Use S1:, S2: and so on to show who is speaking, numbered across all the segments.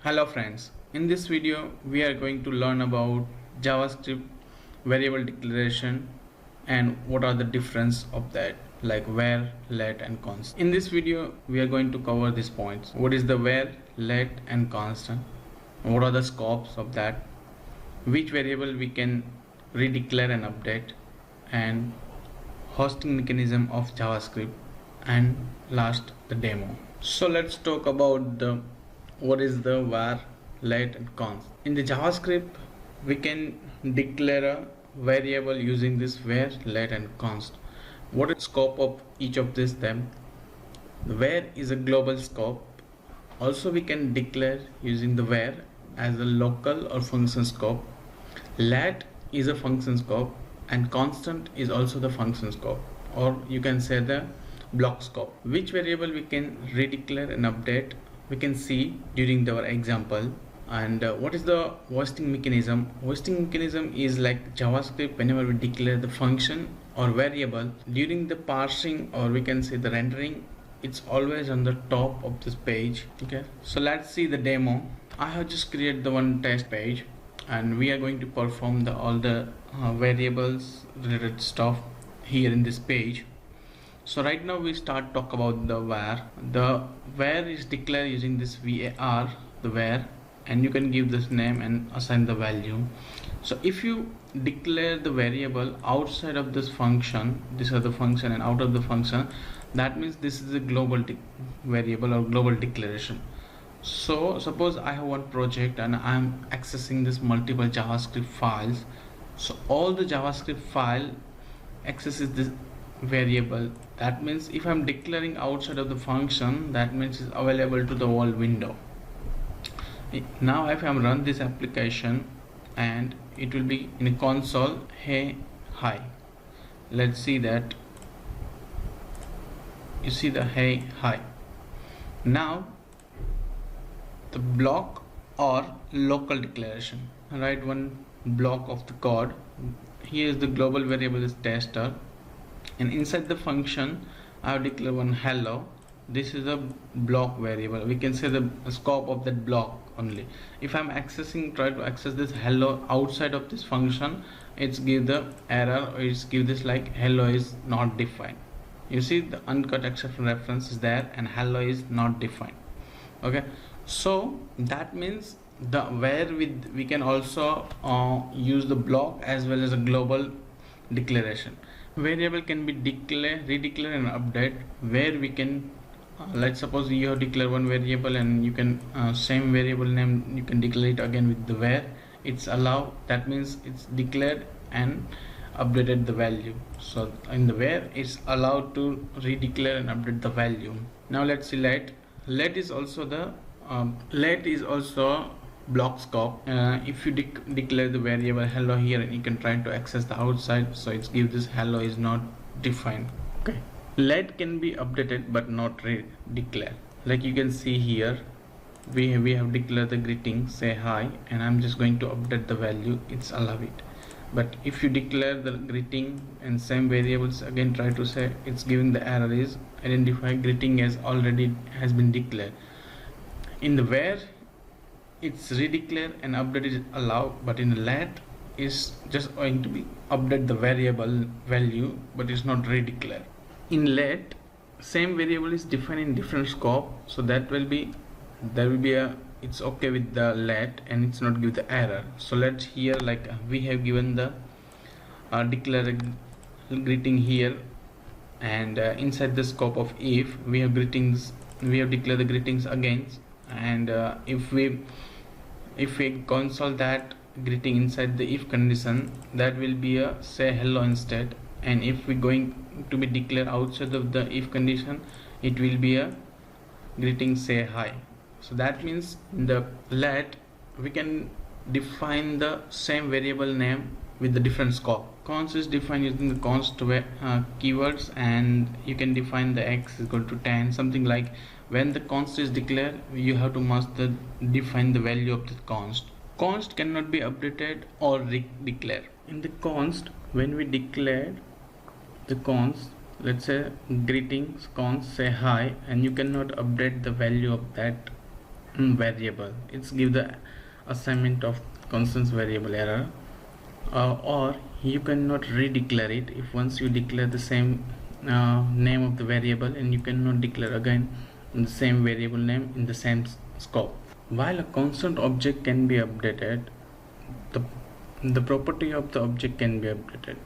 S1: Hello friends, in this video we are going to learn about JavaScript variable declaration and what are the difference of that, like where, let and const. In this video we are going to cover these points. What is the where, let and constant? What are the scopes of that? Which variable we can redeclare and update, and hosting mechanism of JavaScript, and last the demo. So let's talk about the what is the var, let and const. In the JavaScript we can declare a variable using this where, let and const. What is the scope of each of these them? The where is a global scope. Also we can declare using the where as a local or function scope. Let is a function scope and constant is also the function scope, or you can say the block scope. Which variable we can redeclare and update we can see during our example. And what is the hoisting mechanism? Hoisting mechanism is like JavaScript. Whenever we declare the function or variable during the parsing, or we can say the rendering, it's always on the top of this page. Okay, so let's see the demo. I have just created the one test page and we are going to perform all the variables related stuff here in this page. So right now we start talk about the where. The where is declared using this var, the where, and you can give this name and assign the value. So if you declare the variable outside of this function, this is the function, and out of the function, that means this is a global variable or global declaration. So suppose I have one project and I am accessing this multiple JavaScript files. So all the JavaScript file accesses this variable. That means if I'm declaring outside of the function, that means it's available to the whole window. Now if I'm run this application and it will be in a console, hey hi. Let's see that. You see the hey hi. Now the block or local declaration, write one block of the code. Here is the global variable is tester, and inside the function I have declared one hello. This is a block variable. We can say the scope of that block only. If I'm try to access this hello outside of this function, it's give the error, or it's give this like hello is not defined. You see the uncut exception reference is there and hello is not defined. Okay, so that means the where we can also use the block as well as a global declaration. Variable can be redeclare and update, where we can let's suppose you have declared one variable and you can same variable name you can declare it again with the where. It's allowed, that means it's declared and updated the value. So in the where it's allowed to redeclare and update the value. Now let's see let is also the block scope. If you declare the variable hello here, and you can try to access the outside, so it's give this hello is not defined. Okay, let can be updated but not declared. Like you can see here, we have declared the greeting say hi, and I'm just going to update the value, it's allow it. But if you declare the greeting and same variables again try to say, it's giving the error is identify greeting as already has been declared. In the where it's redeclare and update is allowed, but in the let is just going to be update the variable value, but it's not redeclare. In let, same variable is defined in different scope, so there will be a it's okay with the let and it's not give the error. So let's here like we have given the declare greeting here, and inside the scope of if we have greetings, we have declared the greetings again, and if we console that greeting inside the if condition, that will be a say hello instead. And if we going to be declared outside of the if condition, it will be a greeting say hi. So that means in the let we can define the same variable name with the different scope. Const is defined using the const keywords, and you can define the x is equal to 10, something like. When the const is declared, you have to must define the value of the const. Const cannot be updated or declared. In the const, when we declare the const, let's say greetings const say hi, and you cannot update the value of that variable. It's give the assignment of constants variable error, or you cannot redeclare it. If once you declare the same name of the variable, and you cannot declare again the same variable name in the same scope. While a constant object can be updated, the property of the object can be updated.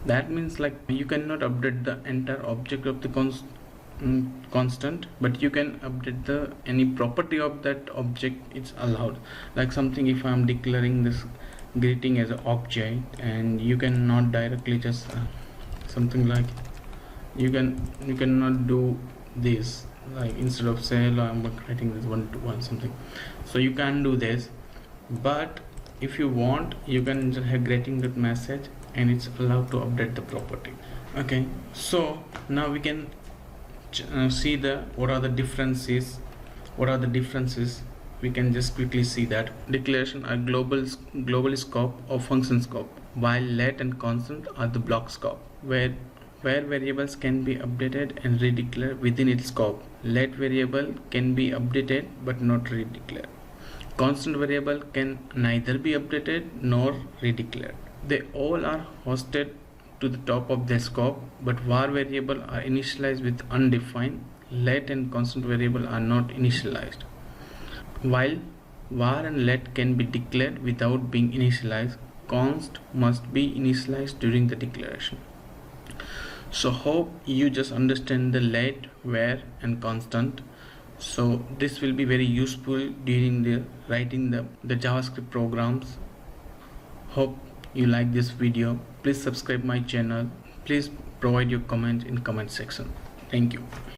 S1: That means like you cannot update the entire object of the constant, but you can update the any property of that object. It's allowed. Like something, if I'm declaring this greeting as an object, and you cannot directly just something like you cannot do this, like instead of say hello I'm writing this 1 to 1 something, so you can do this. But if you want, you can just have greeting.message, and it's allowed to update the property. Okay, so now we can see what are the differences. We can just quickly see that declaration are global scope or function scope, while let and constant are the block scope, where variables can be updated and redeclared within its scope. Let variable can be updated but not redeclared. Constant variable can neither be updated nor redeclared. They all are hosted to the top of their scope, but var variable are initialized with undefined. Let and constant variable are not initialized. While var and let can be declared without being initialized, const must be initialized during the declaration. So hope you just understand the let, where and constant. So this will be very useful during the writing the JavaScript programs. Hope you like this video. Please subscribe my channel. Please provide your comment in comment section. Thank you.